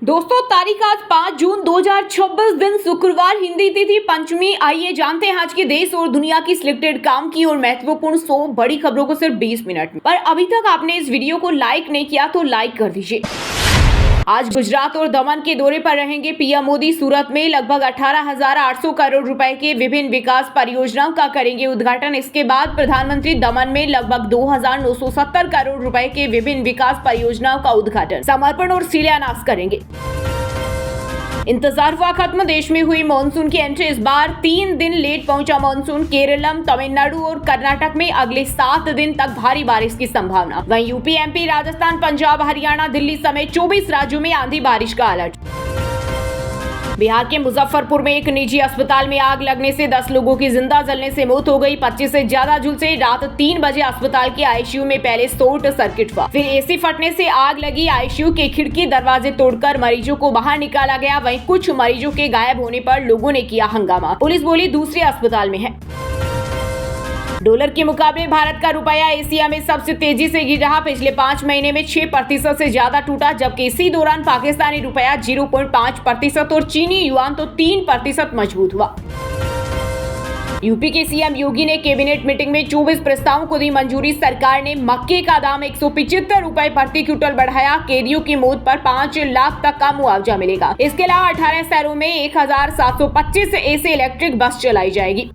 दोस्तों तारीख आज 5 जून 2026 दिन शुक्रवार, हिंदी तिथि पंचमी। आइए जानते हैं आज के देश और दुनिया की सिलेक्टेड काम की और महत्वपूर्ण 100 बड़ी खबरों को सिर्फ 20 मिनट में। पर अभी तक आपने इस वीडियो को लाइक नहीं किया तो लाइक कर दीजिए। आज गुजरात और दमन के दौरे पर रहेंगे पीएम मोदी। सूरत में लगभग 18,800 करोड़ रुपए के विभिन्न विकास परियोजनाओं का करेंगे उद्घाटन। इसके बाद प्रधानमंत्री दमन में लगभग 2,970 करोड़ रुपए के विभिन्न विकास परियोजनाओं का उद्घाटन, समर्पण और शिलान्यास करेंगे। इंतजार हुआ खत्म, देश में हुई मानसून की एंट्री। इस बार 3 दिन लेट पहुंचा मानसून। केरलम, तमिलनाडु और कर्नाटक में अगले 7 दिन तक भारी बारिश की संभावना। वहीं यूपी, एमपी, राजस्थान, पंजाब, हरियाणा, दिल्ली समेत 24 राज्यों में आंधी बारिश का अलर्ट। बिहार के मुजफ्फरपुर में एक निजी अस्पताल में आग लगने से 10 लोगों की जिंदा जलने से मौत हो गई। 25 से ज्यादा झुलसे। रात 3 बजे अस्पताल के आईसीयू में पहले शॉर्ट सर्किट हुआ, फिर एसी फटने से आग लगी। आईसीयू के खिड़की दरवाजे तोड़कर मरीजों को बाहर निकाला गया। वहीं कुछ मरीजों के गायब होने पर लोगों ने किया हंगामा। पुलिस बोली दूसरे अस्पताल में है। डॉलर के मुकाबले भारत का रुपया एशिया में सबसे तेजी से गिर रहा। पिछले 5 महीने में 6% से ज्यादा टूटा, जबकि इसी दौरान पाकिस्तानी रुपया 0.5% और चीनी युआन तो 3% मजबूत हुआ। यूपी के सीएम योगी ने कैबिनेट मीटिंग में 24 प्रस्तावों को दी मंजूरी। सरकार ने मक्के का दाम 175 रुपए प्रति क्विंटल बढ़ाया। कैदियों की मौत पर 5 लाख तक का मुआवजा मिलेगा। इसके अलावा 18 शहरों में 1,725 ऐसे इलेक्ट्रिक बस चलाई जाएगी।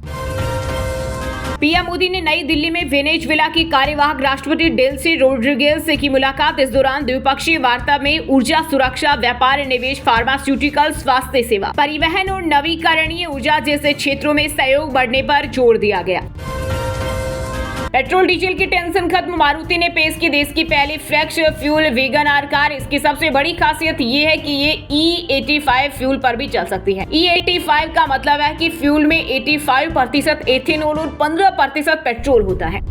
पीएम मोदी ने नई दिल्ली में वेनेजुएला की कार्यवाहक राष्ट्रपति डेल्सी रोड्रिगेज से की मुलाकात। इस दौरान द्विपक्षीय वार्ता में ऊर्जा सुरक्षा, व्यापार, निवेश, फार्मास्यूटिकल, स्वास्थ्य सेवा, परिवहन और नवीकरणीय ऊर्जा जैसे क्षेत्रों में सहयोग बढ़ने पर जोर दिया गया। पेट्रोल डीजल की टेंशन खत्म, मारुति ने पेश की देश की पहली flex fuel Wagon R car. इसकी सबसे बड़ी खासियत ये है कि ये E85 फ्यूल पर भी चल सकती है। E85 का मतलब है कि फ्यूल में 85% एथेनॉल और 15% पेट्रोल होता है।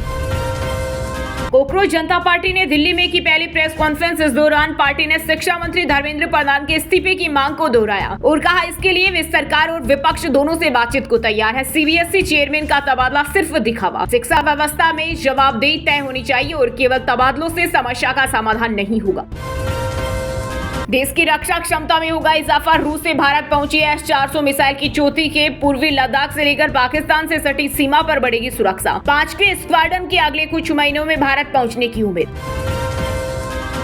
कोकरोच जनता पार्टी ने दिल्ली में की पहली प्रेस कॉन्फ्रेंस। इस दौरान पार्टी ने शिक्षा मंत्री धर्मेंद्र प्रधान के इस्तीफे की मांग को दोहराया और कहा इसके लिए वे सरकार और विपक्ष दोनों से बातचीत को तैयार है। सीबीएसई चेयरमैन का तबादला सिर्फ दिखावा। शिक्षा व्यवस्था में जवाबदेही तय होनी चाहिए और केवल तबादलों से समस्या का समाधान नहीं होगा। देश की रक्षा क्षमता में होगा इजाफा। रूस से भारत पहुंची S-400 मिसाइल की चौथी खेप। पूर्वी लद्दाख से लेकर पाकिस्तान से सटी सीमा पर बढ़ेगी सुरक्षा। 5वें स्क्वाड्रन के अगले कुछ महीनों में भारत पहुंचने की उम्मीद।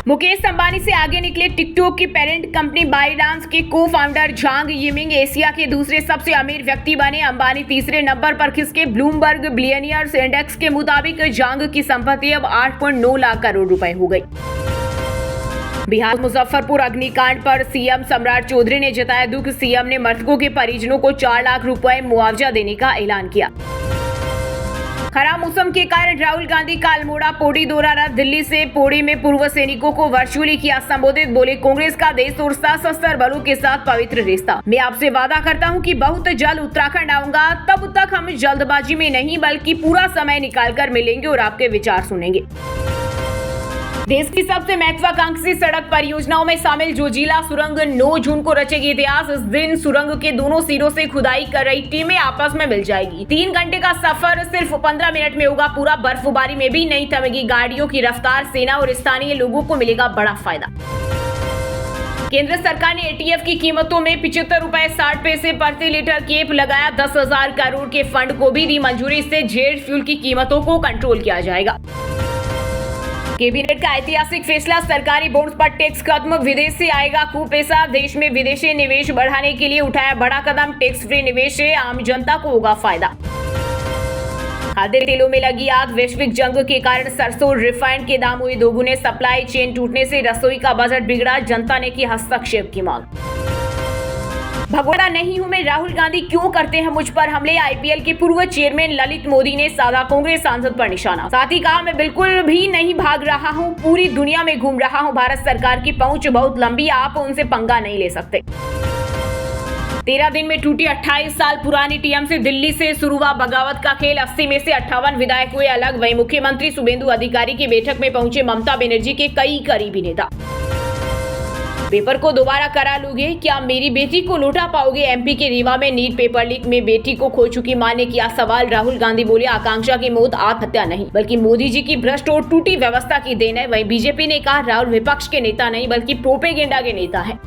मुकेश अंबानी से आगे निकले टिकटॉक की पेरेंट कंपनी बाइडांस के को फाउंडर झांग यिमिंग एशिया के दूसरे सबसे अमीर व्यक्ति बने। अंबानी तीसरे नंबर पर खिसके। ब्लूमबर्ग बिलियनियर्स इंडेक्स के मुताबिक झांग की संपत्ति अब 8.9 लाख करोड़ रुपए हो गई। बिहार मुजफ्फरपुर अग्निकांड पर सीएम सम्राट चौधरी ने जताया दुख। सीएम ने मृतकों के परिजनों को 4 लाख रुपए मुआवजा देने का ऐलान किया। खराब मौसम के कारण राहुल गांधी का अल्मोड़ा पौड़ी दौरा रद्द। दिल्ली से पौड़ी में पूर्व सैनिकों को वर्चुअली किया संबोधित। बोले कांग्रेस का देश और सशस्त्र बलों के साथ पवित्र रिश्ता। मैं आपसे वादा करता हूं कि बहुत जल्द उत्तराखंड आऊंगा। तब तक हम जल्दबाजी में नहीं बल्कि पूरा समय निकालकर मिलेंगे और आपके विचार सुनेंगे। देश की सबसे महत्वाकांक्षी सड़क परियोजनाओं में शामिल जोजिला सुरंग 9 जून को रचेगी इतिहास। इस दिन सुरंग के दोनों सिरों से खुदाई कर रही टीमें आपस में मिल जाएगी। 3 घंटे का सफर सिर्फ 15 मिनट में होगा पूरा। बर्फबारी में भी नहीं थमेगी गाड़ियों की रफ्तार। सेना और स्थानीय लोगों को मिलेगा बड़ा फायदा। केंद्र सरकार ने एटीएफ की कीमतों में 75 रुपए 60 पैसे प्रति लीटर कैप लगाया। 10,000 करोड़ के फंड को भी दी मंजूरी। इससे जेट फ्यूल की कीमतों को कंट्रोल किया जाएगा। कैबिनेट का ऐतिहासिक फैसला, सरकारी बॉन्ड्स पर टैक्स खत्म। विदेश से आएगा खूब पैसा। देश में विदेशी निवेश बढ़ाने के लिए उठाया बड़ा कदम। टैक्स फ्री निवेश से आम जनता को होगा फायदा। खाद्य तेलों में लगी आग, वैश्विक जंग के कारण सरसों रिफाइंड के दाम हुए दोगुने। सप्लाई चेन टूटने से रसोई का बजट बिगड़ा। जनता ने की हस्तक्षेप की मांग। भगोड़ा नहीं हूं मैं, राहुल गांधी क्यों करते हैं मुझ पर हमले। आईपीएल के पूर्व चेयरमैन ललित मोदी ने साधा कांग्रेस सांसद पर निशाना। साथ ही कहा मैं बिल्कुल भी नहीं भाग रहा हूं, पूरी दुनिया में घूम रहा हूं। भारत सरकार की पहुंच बहुत लंबी, आप उनसे पंगा नहीं ले सकते। 13 दिन में टूटी 28 साल पुरानी टीएमसी। दिल्ली से शुरू हुआ बगावत का खेल। 80 में से 58 विधायक हुए अलग। वहीं मुख्यमंत्री शुभेंदु अधिकारी की बैठक में पहुंचे ममता बनर्जी के कई करीबी नेता। पेपर को दोबारा करा लोगे? क्या मेरी बेटी को लौटा पाओगे? एमपी के रीवा में नीट पेपर लीक में बेटी को खो चुकी मां ने किया सवाल। राहुल गांधी बोले, आकांक्षा की मौत आत्महत्या नहीं बल्कि मोदी जी की भ्रष्ट और टूटी व्यवस्था की देन है। वहीं बीजेपी ने कहा, राहुल विपक्ष के नेता नहीं बल्कि प्रोपेगेंडा के नेता है।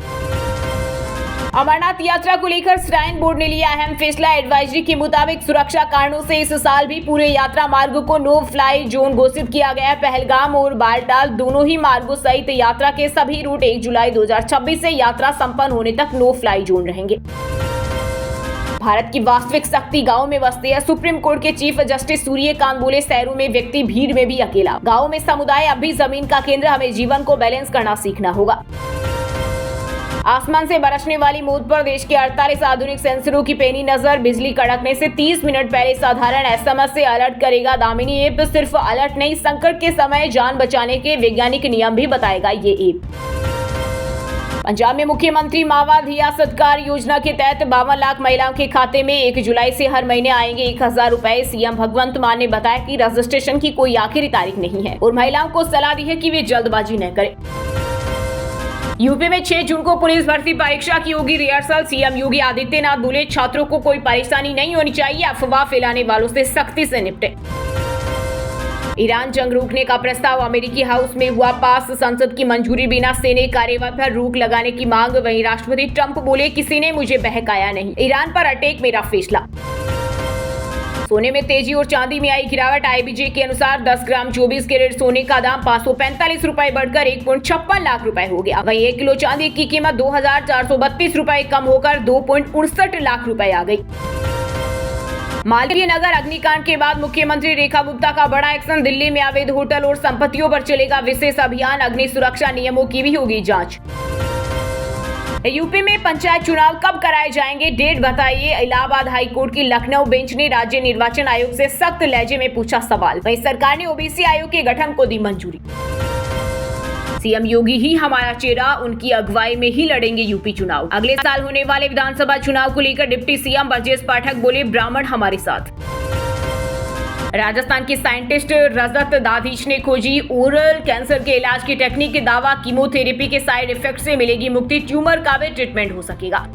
अमरनाथ यात्रा को लेकर श्राइन बोर्ड ने लिया अहम फैसला। एडवाइजरी के मुताबिक सुरक्षा कारणों से इस साल भी पूरे यात्रा मार्ग को नो फ्लाई जोन घोषित किया गया है। पहलगाम और बालटाल दोनों ही मार्गों सहित यात्रा के सभी रूट 1 जुलाई 2026 से यात्रा संपन्न होने तक नो फ्लाई जोन रहेंगे। भारत की वास्तविक शक्ति गांव में बसती है। सुप्रीम कोर्ट के चीफ जस्टिस सूर्यकांत बोले, शहरों में व्यक्ति भीड़ में भी अकेला, गाँव में समुदाय अब भी जमीन का केंद्र। हमें जीवन को बैलेंस करना सीखना होगा। आसमान से बरसने वाली मौत पर देश के 48 आधुनिक सेंसरों की पैनी नजर। बिजली कड़कने से 30 मिनट पहले साधारण एसएमएस से अलर्ट करेगा दामिनी ऐप। सिर्फ अलर्ट नहीं, संकट के समय जान बचाने के वैज्ञानिक नियम भी बताएगा ये ऐप। पंजाब में मुख्यमंत्री मावा धिया सत्कार योजना के तहत 52 लाख महिलाओं के खाते में 1 जुलाई से हर महीने आएंगे 1000 रुपए। सीएम भगवंत मान ने बताया कि रजिस्ट्रेशन की कोई आखिरी तारीख नहीं है और महिलाओं को सलाह दी है कि वे जल्दबाजी न करें। यूपी में 6 जून को पुलिस भर्ती परीक्षा की होगी रिहर्सल। सीएम योगी आदित्यनाथ बोले, छात्रों को कोई परेशानी नहीं होनी चाहिए, अफवाह फैलाने वालों से सख्ती से निपटे। ईरान जंग रोकने का प्रस्ताव अमेरिकी हाउस में हुआ पास। संसद की मंजूरी बिना सैन्य कार्रवाई पर रोक लगाने की मांग। वहीं राष्ट्रपति ट्रंप बोले, किसी ने मुझे बहकाया नहीं, ईरान पर अटैक मेरा फैसला। सोने में तेजी और चांदी में आई गिरावट। आईबीजे के अनुसार 10 ग्राम 24 कैरेट सोने का दाम 545 रुपए बढ़कर 1.56 लाख रुपए हो गया। वहीं 1 किलो चांदी की कीमत 2432 रुपए कम होकर 2.69 लाख रुपए आ गई। मालवीय नगर अग्निकांड के बाद मुख्यमंत्री रेखा गुप्ता का बड़ा एक्शन। दिल्ली में अवैध होटल और संपत्तियों पर चलेगा विशेष अभियान। अग्नि सुरक्षा नियमों की भी होगी जांच। यूपी में पंचायत चुनाव कब कराए जाएंगे, डेट बताइए। इलाहाबाद हाई कोर्ट की लखनऊ बेंच ने राज्य निर्वाचन आयोग से सख्त लहजे में पूछा सवाल। वहीं सरकार ने ओबीसी आयोग के गठन को दी मंजूरी। सीएम योगी ही हमारा चेहरा, उनकी अगुवाई में ही लड़ेंगे यूपी चुनाव। अगले साल होने वाले विधानसभा चुनाव को लेकर डिप्टी सीएम ब्रजेश पाठक बोले, ब्राह्मण हमारे साथ। राजस्थान की साइंटिस्ट रजत दाधीच ने खोजी ओरल कैंसर के इलाज की टेक्निक। दावा, कीमोथेरेपी के साइड इफेक्ट से मिलेगी मुक्ति, ट्यूमर का भी ट्रीटमेंट हो सकेगा।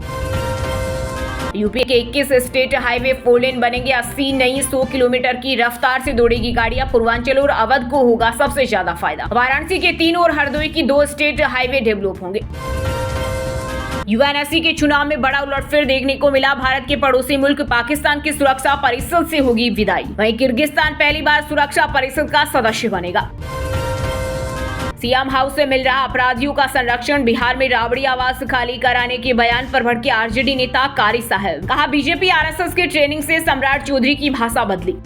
यूपी के 21 स्टेट हाईवे 4 लेन बनेंगे। 80 नई 100 किलोमीटर की रफ्तार से दौड़ेगी गाड़ियां। पूर्वांचल और अवध को होगा सबसे ज्यादा फायदा। वाराणसी के 3 और हरदोई की 2 स्टेट हाईवे डेवलप होंगे। यूएनएससी के चुनाव में बड़ा उलटफेर देखने को मिला। भारत के पड़ोसी मुल्क पाकिस्तान की सुरक्षा परिषद से होगी विदाई। वहीं किर्गिस्तान पहली बार सुरक्षा परिषद का सदस्य बनेगा। सीएम हाउस से मिल रहा अपराधियों का संरक्षण। बिहार में राबड़ी आवास खाली कराने के बयान पर भड़के आरजेडी नेता कारी साहब। कहा, बीजेपी आरएसएस के ट्रेनिंग से सम्राट चौधरी की भाषा बदली।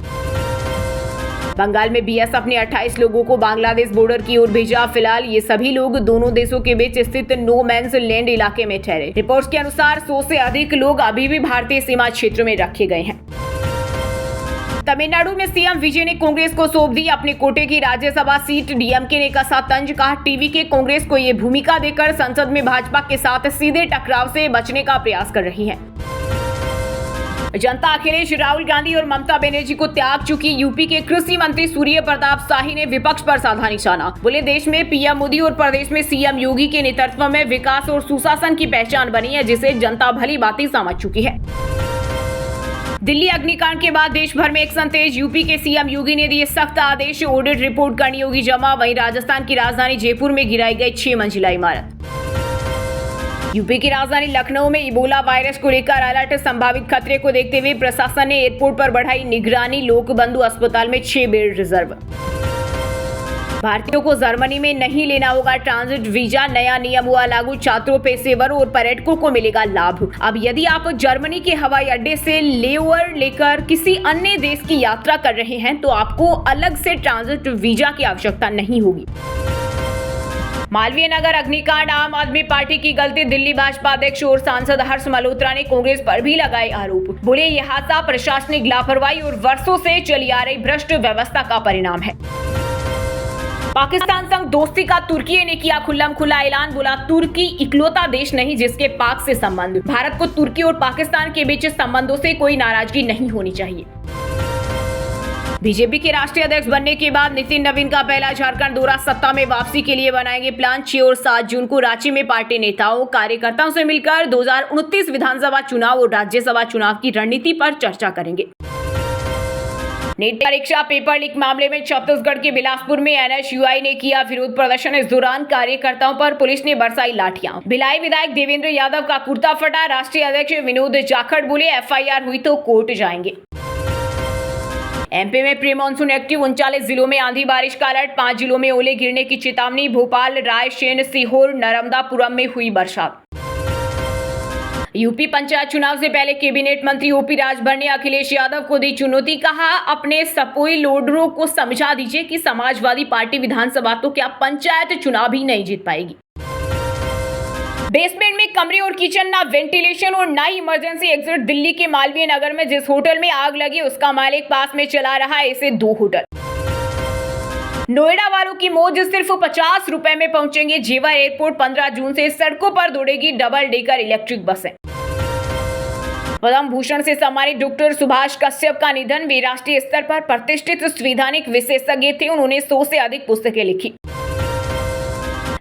बंगाल में बीएसएफ ने 28 लोगों को बांग्लादेश बॉर्डर की ओर भेजा। फिलहाल ये सभी लोग दोनों देशों के बीच स्थित नो मैंस लैंड इलाके में ठहरे। रिपोर्ट्स के अनुसार 100 से अधिक लोग अभी भी भारतीय सीमा क्षेत्र में रखे गए हैं। तमिलनाडु में सीएम विजय ने कांग्रेस को सौंप दी अपने कोटे की राज्यसभा सीट। डीएमके ने कसा तंज। कहा, टीवी के कांग्रेस को ये भूमिका देकर संसद में भाजपा के साथ सीधे टकराव से बचने का प्रयास कर रही है। जनता अखिलेश, राहुल गांधी और ममता बनर्जी को त्याग चुकी। यूपी के कृषि मंत्री सूर्य प्रताप शाही ने विपक्ष पर साधा निशाना। बोले, देश में पीएम मोदी और प्रदेश में सीएम योगी के नेतृत्व में विकास और सुशासन की पहचान बनी है, जिसे जनता भली भांति समझ चुकी है। दिल्ली अग्निकांड के बाद देश भर में एक्शन तेज। यूपी के सीएम योगी ने दिए सख्त आदेश। ऑडिट रिपोर्ट करनी होगी जमा। वहीं राजस्थान की राजधानी जयपुर में गिराई गई 6 मंजिला इमारत। यूपी की राजधानी लखनऊ में इबोला वायरस को लेकर अलर्ट। संभावित खतरे को देखते हुए प्रशासन ने एयरपोर्ट पर बढ़ाई निगरानी। लोक बंधु अस्पताल में 6 बेड रिजर्व। भारतीयों को जर्मनी में नहीं लेना होगा ट्रांजिट वीजा। नया नियम हुआ लागू। छात्रों, पेशेवरों और पर्यटकों को मिलेगा लाभ। अब यदि आप जर्मनी के हवाई अड्डे से लेओवर लेकर किसी अन्य देश की यात्रा कर रहे हैं तो आपको अलग से ट्रांजिट वीजा की आवश्यकता नहीं होगी। मालवीय नगर अग्निकांड आम आदमी पार्टी की गलती। दिल्ली भाजपा अध्यक्ष और सांसद हर्ष मल्होत्रा ने कांग्रेस पर भी लगाए आरोप। बोले, यह हादसा प्रशासनिक लापरवाही और वर्षों से चली आ रही भ्रष्ट व्यवस्था का परिणाम है। पाकिस्तान संग दोस्ती का तुर्की ने किया खुल्लम-खुल्ला ऐलान। बोला, तुर्की इकलौता देश नहीं जिसके पाक से संबंध। भारत को तुर्की और पाकिस्तान के बीच संबंधों से कोई नाराजगी नहीं होनी चाहिए। बीजेपी के राष्ट्रीय अध्यक्ष बनने के बाद नितिन नवीन का पहला झारखंड दौरा, सत्ता में वापसी के लिए बनाएंगे प्लान। 6 और 7 जून को रांची में पार्टी नेताओं कार्यकर्ताओं से मिलकर 2029 विधानसभा चुनाव और राज्यसभा चुनाव की रणनीति पर चर्चा करेंगे। नीट परीक्षा पेपर लीक मामले में छत्तीसगढ़ के बिलासपुर में एनएसयूआई ने किया विरोध प्रदर्शन। इस दौरान कार्यकर्ताओं पर पुलिस ने बरसाई लाठियां। भिलाई विधायक देवेंद्र यादव का कुर्ता फटा। राष्ट्रीय अध्यक्ष विनोद जाखड़ बोले एफआईआर हुई तो कोर्ट जाएंगे। एमपी में प्री मानसून एक्टिव, 39 जिलों में आंधी बारिश का अलर्ट, 5 जिलों में ओले गिरने की चेतावनी। भोपाल, रायसेन, सीहोर, नर्मदापुरम में हुई बरसात। यूपी पंचायत चुनाव से पहले कैबिनेट मंत्री ओपी राजभर ने अखिलेश यादव को दी चुनौती। कहा, अपने सपोई लोडरों को समझा दीजिए कि समाजवादी पार्टी विधानसभा तो क्या पंचायत चुनाव ही नहीं जीत पाएगी। बेसमेंट में कमरे और किचन, ना वेंटिलेशन और ना ही इमरजेंसी एग्जिट। दिल्ली के मालवीय नगर में जिस होटल में आग लगी उसका मालिक पास में चला रहा है ऐसे 2 होटल। नोएडा वालों की मौज, सिर्फ 50 रुपए में पहुंचेंगे जेवर एयरपोर्ट। 15 जून से सड़कों पर दौड़ेगी डबल डेकर इलेक्ट्रिक बसें। पद्म भूषण से सम्मानित डॉक्टर सुभाष कश्यप का निधन। वे राष्ट्रीय स्तर पर प्रतिष्ठित संवैधानिक विशेषज्ञ थे। उन्होंने 100 से अधिक पुस्तकें लिखी।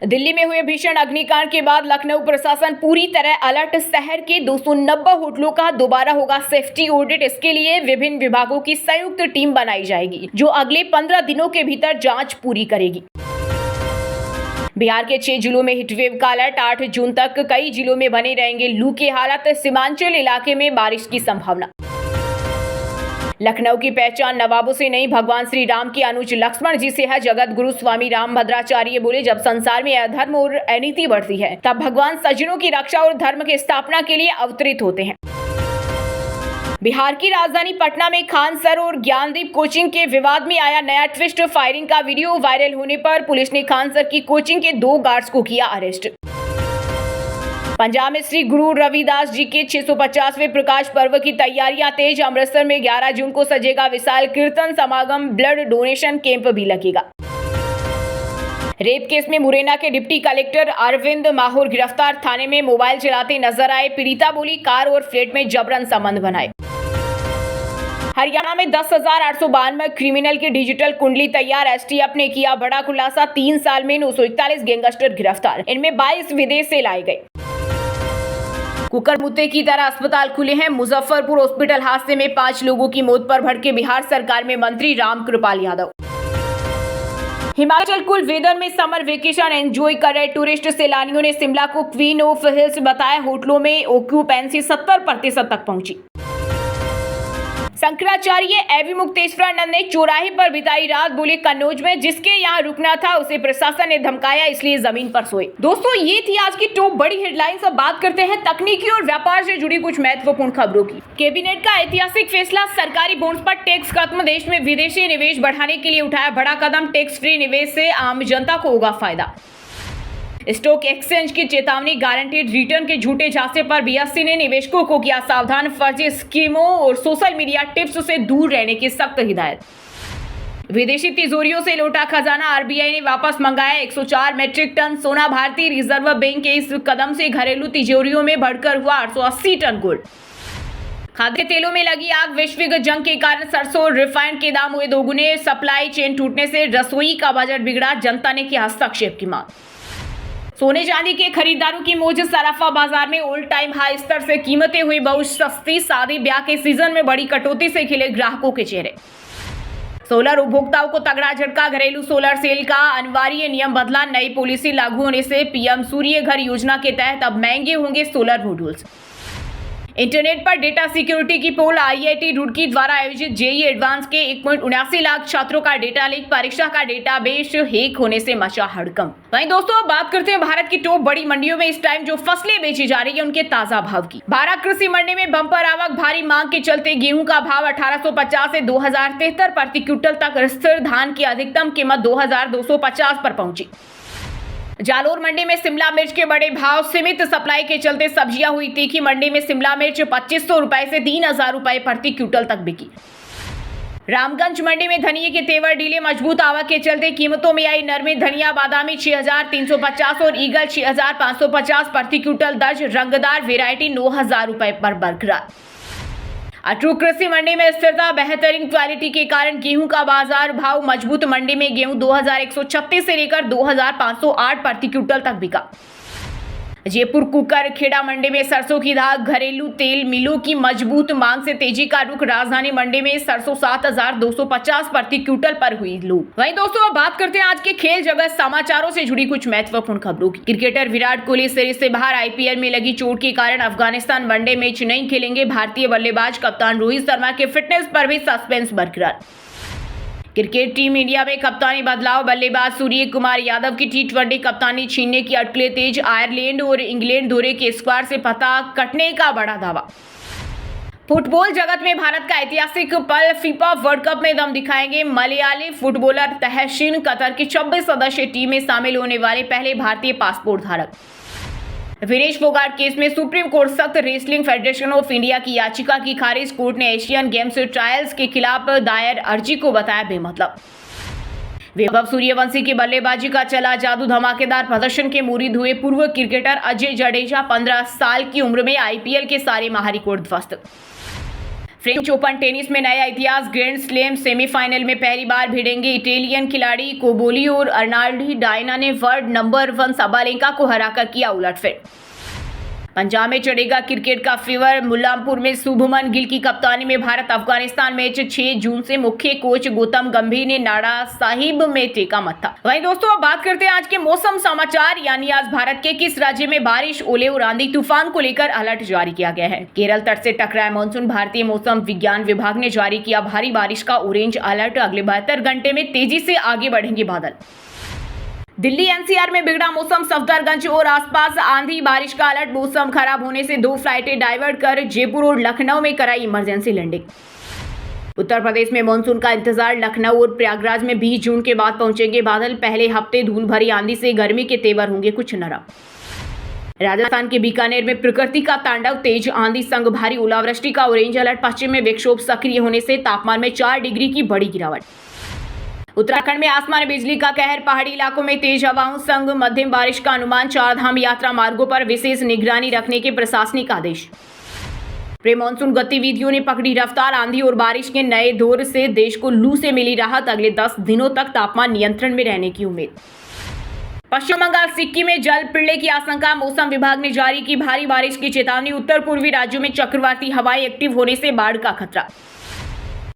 दिल्ली में हुए भीषण अग्निकांड के बाद लखनऊ प्रशासन पूरी तरह अलर्ट। शहर के 290 होटलों का दोबारा होगा सेफ्टी ऑडिट। इसके लिए विभिन्न विभागों की संयुक्त टीम बनाई जाएगी जो अगले 15 दिनों के भीतर जांच पूरी करेगी। बिहार के 6 जिलों में हीटवेव का अलर्ट। 8 जून तक कई जिलों में बने रहेंगे लू के हालात। सीमांचल इलाके में बारिश की संभावना। लखनऊ की पहचान नवाबों से नहीं, भगवान श्री राम के अनुज लक्ष्मण जी से है। जगत गुरु स्वामी रामभद्राचार्य बोले, जब संसार में अधर्म और अनीति बढ़ती है तब भगवान सज्जनों की रक्षा और धर्म की स्थापना के लिए अवतरित होते हैं। बिहार की राजधानी पटना में खान सर और ज्ञानदीप कोचिंग के विवाद में आया नया ट्विस्ट। फायरिंग का वीडियो वायरल होने पर पुलिस ने खान सर की कोचिंग के 2 गार्ड्स को किया अरेस्ट। पंजाब में श्री गुरु रविदास जी के 650वें प्रकाश पर्व की तैयारियां तेज। अमृतसर में 11 जून को सजेगा विशाल कीर्तन समागम। ब्लड डोनेशन कैंप भी लगेगा। रेप केस में मुरैना के डिप्टी कलेक्टर अरविंद माहौर गिरफ्तार। थाने में मोबाइल चलाते नजर आए। पीड़िता बोली, कार और फ्लैट में जबरन संबंध बनाए। हरियाणा में 10,892 क्रिमिनल की डिजिटल कुंडली तैयार। एसटीएफ ने किया बड़ा खुलासा। 3 साल में 941 गैंगस्टर गिरफ्तार, इनमें 22 विदेश से लाए गए। कुकर मुत्ते की तरह अस्पताल खुले हैं। मुजफ्फरपुर हॉस्पिटल हादसे में 5 लोगों की मौत पर भड़के बिहार सरकार में मंत्री रामकृपाल यादव। हिमाचल कूल वेदर में समर वेकेशन एंजॉय कर रहे टूरिस्ट सैलानियों ने शिमला को क्वीन ऑफ हिल्स बताया। होटलों में ऑक्यूपेंसी 70% तक पहुंची। शंकराचार्य एवं मुक्तेश्वरानंद ने चौराहे पर बिताई रात। बोले, कन्नौज में जिसके यहाँ रुकना था उसे प्रशासन ने धमकाया, इसलिए जमीन पर सोए। दोस्तों, ये थी आज की टॉप बड़ी हेडलाइंस। अब बात करते हैं तकनीकी और व्यापार से जुड़ी कुछ महत्वपूर्ण खबरों की। कैबिनेट का ऐतिहासिक फैसला, सरकारी बॉन्ड्स पर टैक्स खत्म। देश में विदेशी निवेश बढ़ाने के लिए उठाया बड़ा कदम। टैक्स फ्री निवेश से आम जनता को होगा फायदा। स्टॉक एक्सचेंज की चेतावनी, गारंटीड रिटर्न के झूठे झांसे पर बीएसई ने निवेशकों को किया सावधान। फर्जी स्कीमों और सोशल मीडिया टिप्स से दूर रहने की सख्त हिदायत। विदेशी तिजोरियों से लौटा खजाना, आरबीआई ने वापस मंगाया 104 मीट्रिक टन सोना। भारतीय रिजर्व बैंक के इस कदम से घरेलू तिजोरियों में बढ़कर हुआ 880 टन गोल्ड। खाद्य तेलों में लगी आग, वैश्विक जंग के कारण सरसों और रिफाइंड के दाम हुए दोगुने। सप्लाई चेन टूटने से रसोई का बजट बिगड़ा, जनता ने की हस्तक्षेप की मांग। सोने चांदी के खरीदारों की मौज, सराफा बाजार में ऑल टाइम हाई स्तर से कीमतें हुई बहुत सस्ती। शादी ब्याह के सीजन में बड़ी कटौती से खिले ग्राहकों के चेहरे। सोलर उपभोक्ताओं को तगड़ा झटका, घरेलू सोलर सेल का अनिवार्य नियम बदला। नई पॉलिसी लागू होने से पीएम सूर्य घर योजना के तहत अब महंगे होंगे सोलर मॉड्यूल्स। इंटरनेट पर डेटा सिक्योरिटी की पोल, आईआईटी रुड़की द्वारा आयोजित जेईई एडवांस के 1.79 लाख छात्रों का डेटा लीक। परीक्षा का डेटाबेस हैक होने से मचा हड़कंप। वहीं दोस्तों, अब बात करते हैं भारत की टॉप बड़ी मंडियों में इस टाइम जो फसलें बेची जा रही है उनके ताजा भाव की। भारत कृषि मंडी में बम्पर आवक, भारी मांग के चलते गेहूं का भाव 1850 से 2073 प्रति क्विंटल तक स्थिर। धान की अधिकतम कीमत 2250 पर पहुंची। जालोर मंडी में शिमला मिर्च के बड़े भाव, सीमित सप्लाई के चलते सब्जियां हुई तीखी। मंडी में शिमला मिर्च 2500 रुपए से 3000 रुपए प्रति क्विंटल तक बिकी। रामगंज मंडी में धनिये के तेवर ढीले, मजबूत आवक के चलते कीमतों में आई नरमी। धनिया बादामी 6350 और ईगल 6550 प्रति क्विंटल दर्ज। रंगदार वेरायटी 9000 रुपए पर बरकरार। अटरू कृषि मंडी में स्थिरता, बेहतरीन क्वालिटी के कारण गेहूं का बाजार भाव मजबूत। मंडी में गेहूं 2136 से लेकर 2508 प्रति क्विंटल तक बिका। जयपुर कुकर खेड़ा मंडी में सरसों की दाल, घरेलू तेल मिलों की मजबूत मांग से तेजी का रुख। राजधानी मंडी में सरसों 7250 प्रति क्विंटल पर हुई लो। वहीं दोस्तों अब बात करते हैं आज के खेल जगत समाचारों से जुड़ी कुछ महत्वपूर्ण खबरों की। क्रिकेटर विराट कोहली सीरीज से बाहर। आईपीएल में लगी चोट के कारण अफगानिस्तान वनडे मैच नहीं खेलेंगे। भारतीय बल्लेबाज कप्तान रोहित शर्मा के फिटनेस पर भी सस्पेंस बरकरार। क्रिकेट टीम इंडिया में कप्तानी बदलाव। बल्लेबाज सूर्य कुमार यादव की टी20 कप्तानी छीनने की अटकलें तेज। आयरलैंड और इंग्लैंड दौरे के स्क्वाड से पता कटने का बड़ा दावा। फुटबॉल जगत में भारत का ऐतिहासिक पल। फीफा वर्ल्ड कप में दम दिखाएंगे मलयाली फुटबॉलर तहसीन। कतर की 26 सदस्यीय टीम में शामिल होने वाले पहले भारतीय पासपोर्ट धारक। विनेश फोगाट केस में सुप्रीम कोर्ट सख्त। रेसलिंग फेडरेशन ऑफ इंडिया की याचिका की खारिज। कोर्ट ने एशियन गेम्स ट्रायल्स के खिलाफ दायर अर्जी को बताया बेमतलब। वैभव सूर्यवंशी की बल्लेबाजी का चला जादू। धमाकेदार प्रदर्शन के मुरीद हुए पूर्व क्रिकेटर अजय जडेजा। 15 साल की उम्र में आईपीएल के सारे महारिकॉर्ड ध्वस्त। फ्रेंच ओपन टेनिस में नया इतिहास। ग्रैंड स्लैम सेमीफाइनल में पहली बार भिड़ेंगे इटालियन खिलाड़ी कोबोली और अर्नाल्डी। डायना ने वर्ल्ड नंबर 1 साबालेंका को हराकर किया उलटफेर। पंजाब में चढ़ेगा क्रिकेट का फीवर। मुल्लानपुर में शुभमन गिल की कप्तानी में भारत अफगानिस्तान मैच 6 जून से। मुख्य कोच गौतम गंभीर ने नाड़ा साहिब में टेका मत्था। वहीं दोस्तों अब बात करते हैं आज के मौसम समाचार। यानी आज भारत के किस राज्य में बारिश, ओले और आंधी तूफान को लेकर अलर्ट जारी किया गया है। केरल तट से टकराए मानसून। भारतीय मौसम विज्ञान विभाग ने जारी किया भारी बारिश का ऑरेंज अलर्ट। अगले 72 घंटे में तेजी से आगे बढ़ेंगे बादल। दिल्ली एनसीआर में बिगड़ा मौसम। सफदरगंज और आसपास आंधी बारिश का अलर्ट। मौसम खराब होने से 2 फ्लाइटें डाइवर्ट कर जयपुर और लखनऊ में कराई इमरजेंसी लैंडिंग। उत्तर प्रदेश में मानसून का इंतजार। लखनऊ और प्रयागराज में 20 जून के बाद पहुंचेंगे बादल। पहले हफ्ते धूल भरी आंधी से गर्मी के तेवर होंगे कुछ नरम। राजस्थान के बीकानेर में प्रकृति का तांडव। तेज आंधी संग भारी ओलावृष्टि का ऑरेंज अलर्ट। पश्चिम में विक्षोभ सक्रिय होने से तापमान में 4 डिग्री की बड़ी गिरावट। उत्तराखंड में आसमान बिजली का कहर। पहाड़ी इलाकों में तेज हवाओं संग मध्यम बारिश का अनुमान। 4 धाम यात्रा मार्गों पर विशेष निगरानी रखने के प्रशासनिक आदेश। प्री मानसून गतिविधियों ने पकड़ी रफ्तार। आंधी और बारिश के नए दौर से देश को लू से मिली राहत। अगले 10 दिनों तक तापमान नियंत्रण में रहने की उम्मीद। पश्चिम बंगाल, सिक्किम में जल प्रलय की आशंका। मौसम विभाग ने जारी की भारी बारिश की चेतावनी। उत्तर पूर्वी राज्यों में चक्रवाती हवाएं एक्टिव होने से बाढ़ का खतरा।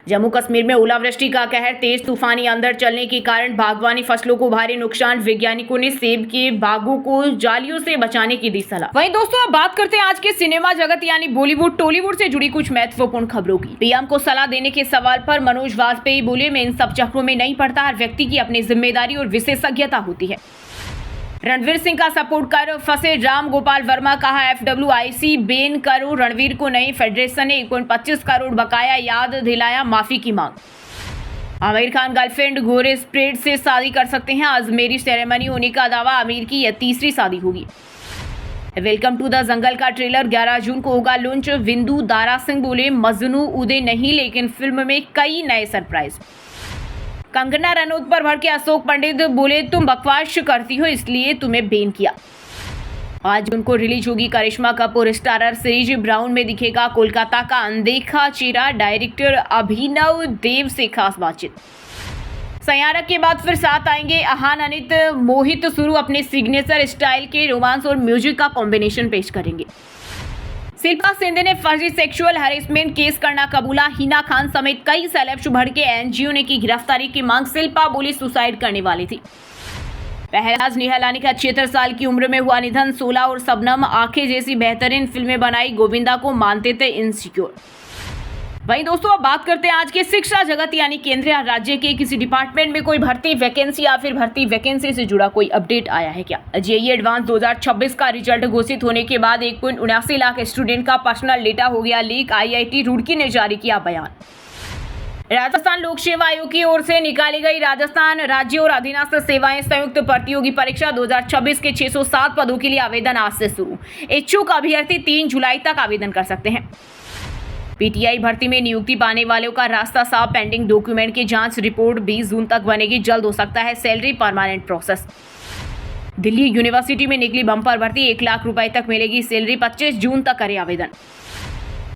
जम्मू कश्मीर में ओलावृष्टि का कहर। तेज तूफानी अंधड़ चलने के कारण बागवानी फसलों को भारी नुकसान। वैज्ञानिकों ने सेब के बागों को जालियों से बचाने की दी सलाह। वहीं दोस्तों अब बात करते हैं आज के सिनेमा जगत यानी बॉलीवुड टॉलीवुड से जुड़ी कुछ महत्वपूर्ण खबरों की। पीएम को सलाह देने के सवाल पर मनोज वाजपेयी बोले, मैं इन सब चक्रों में नहीं पड़ता। हर व्यक्ति की अपनी जिम्मेदारी और विशेषज्ञता होती है। रणवीर सिंह का सपोर्ट कर फंसे राम गोपाल वर्मा। कहा FWIC बैन करो रणवीर को नहीं। फेडरेशन ने 25 करोड़ बकाया याद दिलाया। माफी की मांग। आमिर खान गर्लफ्रेंड घोड़े स्प्रेड से शादी कर सकते हैं। आज मेरी सेरेमनी होने का दावा। आमिर की यह तीसरी शादी होगी। वेलकम टू द जंगल का ट्रेलर 11 जून को होगा लॉन्च। विंदु दारा सिंह बोले, मजनू उदय नहीं लेकिन फिल्म में कई नए सरप्राइज। कंगना रनौत पर भड़के अशोक पंडित बोले, तुम बकवास करती हो इसलिए तुम्हें बैन किया। आज उनको रिलीज होगी करिश्मा कपूर स्टारर सीरीज ब्राउन में दिखेगा कोलकाता का अनदेखा चेहरा। डायरेक्टर अभिनव देव से खास बातचीत। सयारा के बाद फिर साथ आएंगे अहान अनित। मोहित शुरू अपने सिग्नेचर स्टाइल के रोमांस और म्यूजिक का कॉम्बिनेशन पेश करेंगे। शिल्पा शिंदे ने फर्जी सेक्सुअल हैरेसमेंट केस करना कबूला। हिना खान समेत कई सेलेब्स भड़के। एनजीओ ने की गिरफ्तारी की मांग। शिल्पा बोली सुसाइड करने वाली थी। पहलराज निहलानी का 76 साल की उम्र में हुआ निधन। 16 और शबनम आंखें जैसी बेहतरीन फिल्में बनाई। गोविंदा को मानते थे इनसिक्योर। वहीं दोस्तों अब बात करते हैं आज के शिक्षा जगत यानी केंद्र या राज्य के किसी डिपार्टमेंट में कोई भर्ती वैकेंसी या फिर भर्ती वैकेंसी से जुड़ा कोई अपडेट आया है क्या। जेईई एडवांस 2026 का रिजल्ट घोषित होने के बाद 1.79 लाख स्टूडेंट का पर्सनल डेटा हो गया लीक। IIT रुड़की ने जारी किया बयान। राजस्थान लोक सेवा आयोग की ओर से निकाली गई राजस्थान राज्य और अधीनस्थ सेवाएं संयुक्त प्रतियोगी परीक्षा 2026 के 607 पदों के लिए आवेदन आज से शुरू। इच्छुक अभ्यर्थी 3 जुलाई तक आवेदन कर सकते हैं। पीटीआई भर्ती में नियुक्ति पाने वालों का रास्ता साफ। पेंडिंग डॉक्यूमेंट की जांच रिपोर्ट 20 जून तक बनेगी। जल्द हो सकता है salary permanent process. Delhi university में निकली बम्पर भर्ती 1 लाख रुपए तक मिलेगी सैलरी। 25 जून तक करें आवेदन।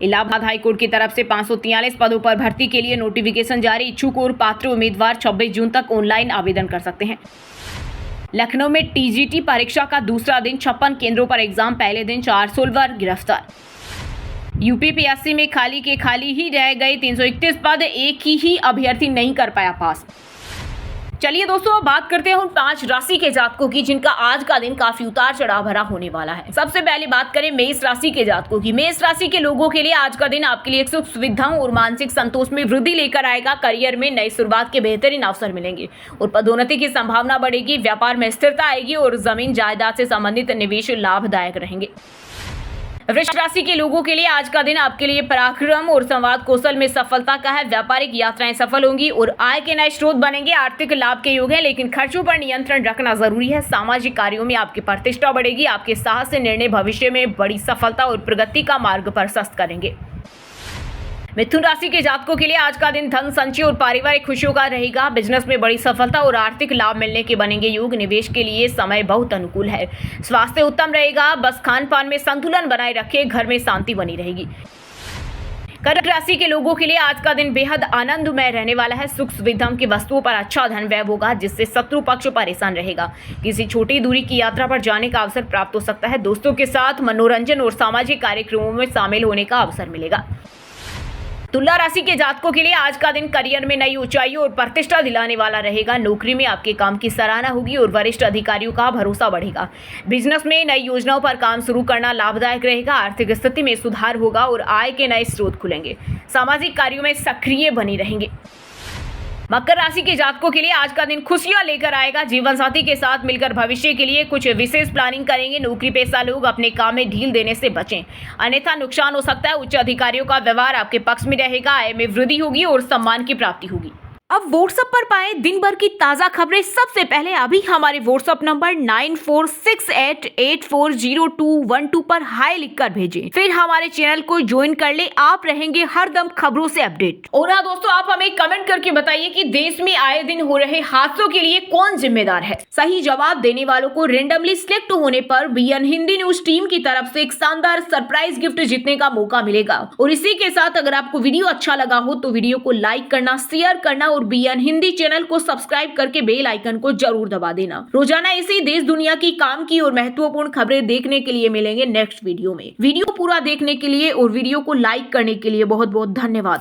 इलाहाबाद हाईकोर्ट की तरफ से 543 पदों पर भर्ती के लिए नोटिफिकेशन जारी। इच्छुक और पात्र उम्मीदवार 26 जून तक ऑनलाइन आवेदन कर सकते हैं। लखनऊ में टीजीटी परीक्षा का दूसरा दिन 56 केंद्रों पर एग्जाम। पहले दिन 4 सोल्वर गिरफ्तार। यूपीपीएससी में खाली ही रह गए 331 पद, एक ही अभ्यर्थी नहीं कर पाया पास। चलिए दोस्तों, अब बात करते हैं उन 5 राशि के जातकों की जिनका आज का दिन काफी उतार चढ़ाव भरा होने वाला है। सबसे पहले बात करें मेष राशि के जातकों की। मेष राशि के लोगों के लिए आज का दिन आपके लिए सुख सुविधाओं और मानसिक संतोष में वृद्धि लेकर आएगा। करियर में नई शुरुआत के बेहतरीन अवसर मिलेंगे और पदोन्नति की संभावना बढ़ेगी। व्यापार में स्थिरता आएगी और जमीन जायदाद से संबंधित निवेश लाभदायक रहेंगे। वृश्चिक राशि के लोगों के लिए आज का दिन आपके लिए पराक्रम और संवाद कौशल में सफलता का है। व्यापारिक यात्राएं सफल होंगी और आय के नए स्रोत बनेंगे। आर्थिक लाभ के योग है, लेकिन खर्चों पर नियंत्रण रखना जरूरी है। सामाजिक कार्यों में आपकी प्रतिष्ठा बढ़ेगी। आपके साहस से निर्णय भविष्य में बड़ी सफलता और प्रगति का मार्ग प्रशस्त करेंगे। मिथुन राशि के जातकों के लिए आज का दिन धन संचय और पारिवारिक खुशियों का रहेगा। बिजनेस में बड़ी सफलता और आर्थिक लाभ मिलने के बनेंगे योग। निवेश के लिए समय बहुत अनुकूल है। स्वास्थ्य उत्तम रहेगा, बस खान पान में संतुलन बनाए रखें। घर में शांति बनी रहेगी। कर्क राशि के लोगों के लिए आज का दिन बेहद आनंदमय रहने वाला है। सुख सुविधाओं की वस्तुओं पर अच्छा धन व्यय होगा, जिससे शत्रु पक्ष परेशान रहेगा। किसी छोटी दूरी की यात्रा पर जाने का अवसर प्राप्त हो सकता है। दोस्तों के साथ मनोरंजन और सामाजिक कार्यक्रमों में शामिल होने का अवसर मिलेगा। तुला राशि के जातकों के लिए आज का दिन करियर में नई ऊंचाइयों और प्रतिष्ठा दिलाने वाला रहेगा। नौकरी में आपके काम की सराहना होगी और वरिष्ठ अधिकारियों का भरोसा बढ़ेगा। बिजनेस में नई योजनाओं पर काम शुरू करना लाभदायक रहेगा। आर्थिक स्थिति में सुधार होगा और आय के नए स्रोत खुलेंगे। सामाजिक कार्यों में सक्रिय बनी रहेंगे। मकर राशि के जातकों के लिए आज का दिन खुशियां लेकर आएगा। जीवन साथी के साथ मिलकर भविष्य के लिए कुछ विशेष प्लानिंग करेंगे। नौकरी पेशा लोग अपने काम में ढील देने से बचें, अन्यथा नुकसान हो सकता है। उच्च अधिकारियों का व्यवहार आपके पक्ष में रहेगा। आय में वृद्धि होगी और सम्मान की प्राप्ति होगी। अब व्हाट्सएप पर पाए दिन भर की ताजा खबरें सबसे पहले अभी हमारे व्हाट्सएप नंबर 9468840212 पर हाई लिखकर भेजें। फिर हमारे चैनल को ज्वाइन कर ले। आप रहेंगे हरदम खबरों से अपडेट। और हाँ दोस्तों, आप हमें कमेंट करके बताइए कि देश में आए दिन हो रहे हादसों के लिए कौन जिम्मेदार है। सही जवाब देने वालों को रेंडमली सिलेक्ट होने पर बीएन हिंदी न्यूज टीम की तरफ से एक शानदार सरप्राइज गिफ्ट जीतने का मौका मिलेगा। और इसी के साथ अगर आपको वीडियो अच्छा लगा हो तो वीडियो को लाइक करना, शेयर करना और बीएन हिंदी चैनल को सब्सक्राइब करके बेल आइकन को जरूर दबा देना। रोजाना इसी देश दुनिया की काम की और महत्वपूर्ण खबरें देखने के लिए मिलेंगे नेक्स्ट वीडियो में। वीडियो पूरा देखने के लिए और वीडियो को लाइक करने के लिए बहुत बहुत धन्यवाद।